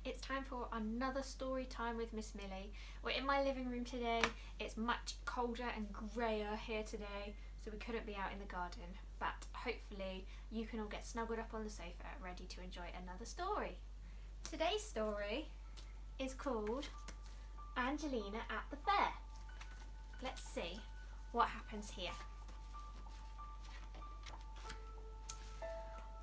It's time for another story time with Miss Millie. We're in my living room today. It's much colder and greyer here today, so we couldn't be out in the garden. But hopefully you can all get snuggled up on the sofa, ready to enjoy another story. Today's story is called Angelina at the Fair. Let's see what happens here.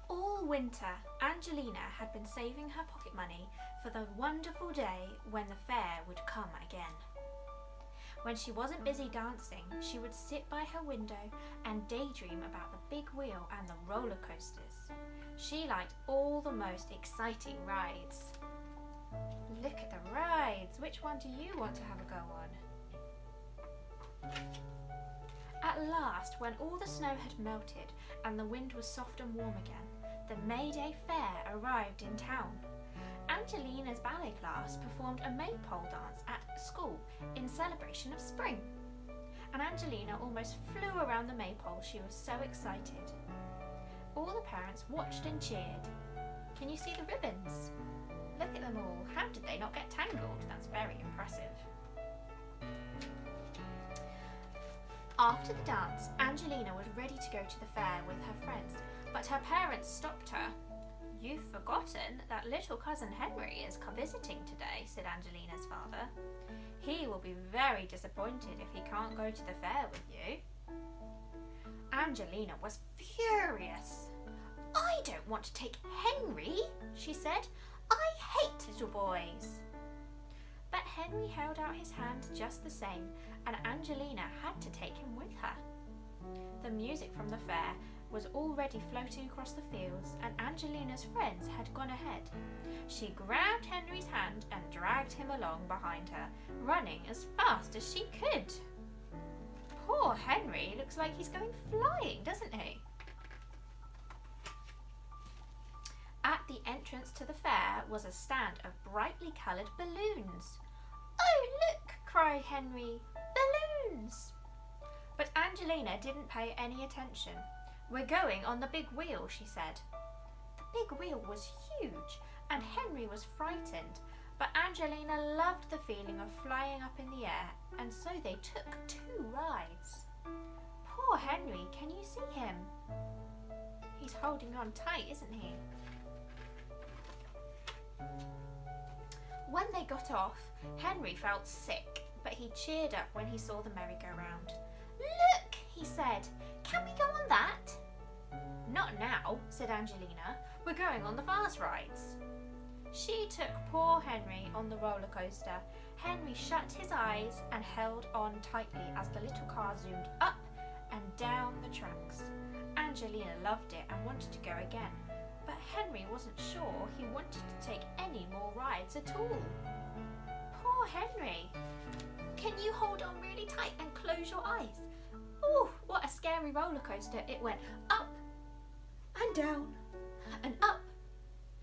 All winter, Angelina had been saving her pocket money for the wonderful day when the fair would come again. When she wasn't busy dancing, she would sit by her window and daydream about the big wheel and the roller coasters. She liked all the most exciting rides. Look at the rides. Which one do you want to have a go on? At last, when all the snow had melted and the wind was soft and warm again, the May Day Fair arrived in town. Angelina's ballet class performed a maypole dance at school in celebration of spring. And Angelina almost flew around the maypole. She was so excited. All the parents watched and cheered. Can you see the ribbons? Look at them all. How did they not get tangled? That's very impressive. After the dance, Angelina was ready to go to the fair with her friends, but her parents stopped her. "You've forgotten that little cousin Henry is visiting today," said Angelina's father. "He will be very disappointed if he can't go to the fair with you." Angelina was furious. "I don't want to take Henry," she said. "I hate little boys." But Henry held out his hand just the same, and Angelina had to take him with her. The music from the fair was already floating across the fields, and Angelina's friends had gone ahead. She grabbed Henry's hand and dragged him along behind her, running as fast as she could. Poor Henry looks like he's going flying, doesn't he? At the entrance to the fair was a stand of brightly coloured balloons. "Oh, look!" cried Henry. "Balloons!" But Angelina didn't pay any attention. "We're going on the big wheel," she said. The big wheel was huge, and Henry was frightened, but Angelina loved the feeling of flying up in the air, and so they took 2 rides. Poor Henry, can you see him? He's holding on tight, isn't he? When they got off, Henry felt sick, but he cheered up when he saw the merry-go-round. "Look," he said, "can we go on that?" "Not now," said Angelina. "We're going on the fast rides." She took poor Henry on the roller coaster. Henry shut his eyes and held on tightly as the little car zoomed up and down the tracks. Angelina loved it and wanted to go again, but Henry wasn't sure he wanted to take any more rides at all. Poor Henry! Can you hold on really tight and close your eyes? Oh, what a scary roller coaster. It went up and down and up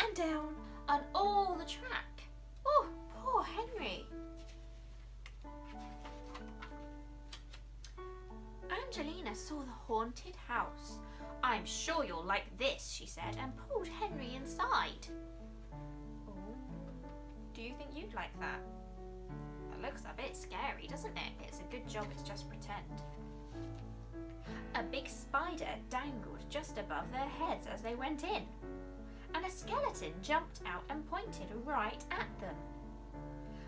and down on all the track. Oh, poor Henry. Angelina saw the haunted house. "I'm sure you'll like this," she said, and pulled Henry inside. Oh, do you think you'd like that? That looks a bit scary, doesn't it? It's a good job it's just pretend. A big spider dangled just above their heads as they went in, and a skeleton jumped out and pointed right at them.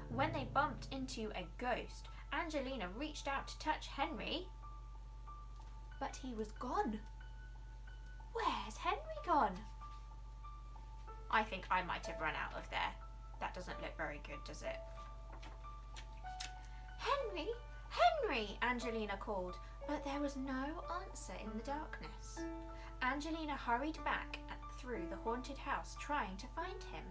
When they bumped into a ghost, Angelina reached out to touch Henry, but he was gone. Where's Henry gone? I think I might have run out of there. That doesn't look very good, does it? "Henry! Henry!" Angelina called, but there was no answer in the darkness. Angelina hurried back through the haunted house trying to find him.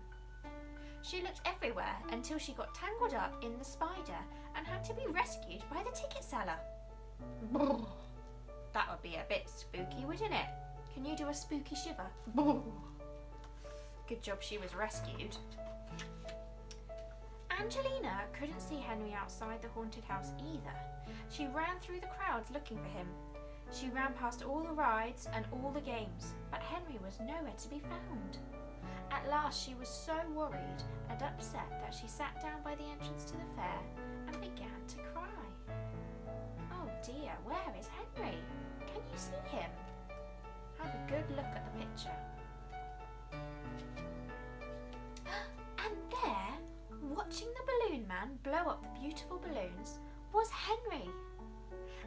She looked everywhere until she got tangled up in the spider and had to be rescued by the ticket seller. That would be a bit spooky, wouldn't it? Can you do a spooky shiver? Good job she was rescued. Angelina couldn't see Henry outside the haunted house either. She ran through the crowds looking for him. She ran past all the rides and all the games, but Henry was nowhere to be found. At last she was so worried and upset that she sat down by the entrance to the fair and began to cry. Oh dear, where is Henry? Can you see him? Have a good look at the picture. And there, watching the balloon man blow up the beautiful balloons, was Henry.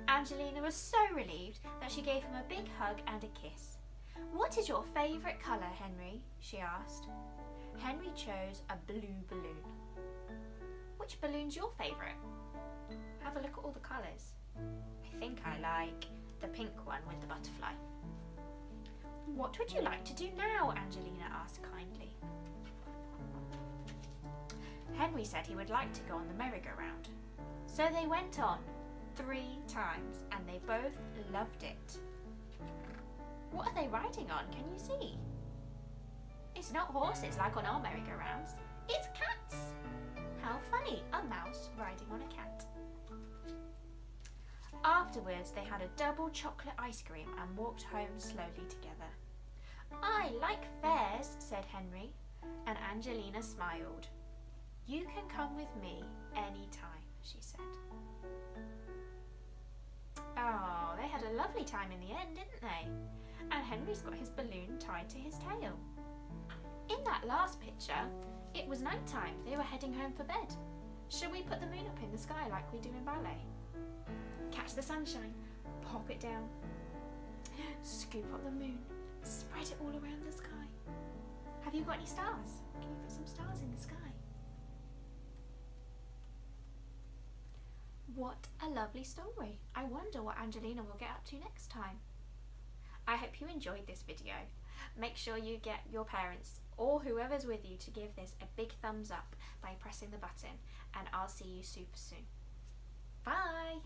Angelina was so relieved that she gave him a big hug and a kiss. "What is your favourite colour, Henry?" she asked. Henry chose a blue balloon. "Which balloon's your favourite?" "Have a look at all the colours. I think I like the pink one with the butterfly." "What would you like to do now?" Angelina asked kindly. Henry said he would like to go on the merry-go-round. So they went on 3 times and they both loved it. "What are they riding on? Can you see?" "It's not horses like on our merry-go-rounds. It's cats." "How funny, a mouse riding on a cat." Afterwards they had a double chocolate ice cream and walked home slowly together. "I like fairs," said Henry, and Angelina smiled. "You can come with me any time," she said. Oh, they had a lovely time in the end, didn't they? And Henry's got his balloon tied to his tail. In that last picture, it was night time. They were heading home for bed. Shall we put the moon up in the sky like we do in ballet? Catch the sunshine, pop it down, scoop up the moon, spread it all around the sky. Have you got any stars? Can you put some stars in the sky? What a lovely story. I wonder what Angelina will get up to next time. I hope you enjoyed this video. Make sure you get your parents or whoever's with you to give this a big thumbs up by pressing the button, and I'll see you super soon. Bye!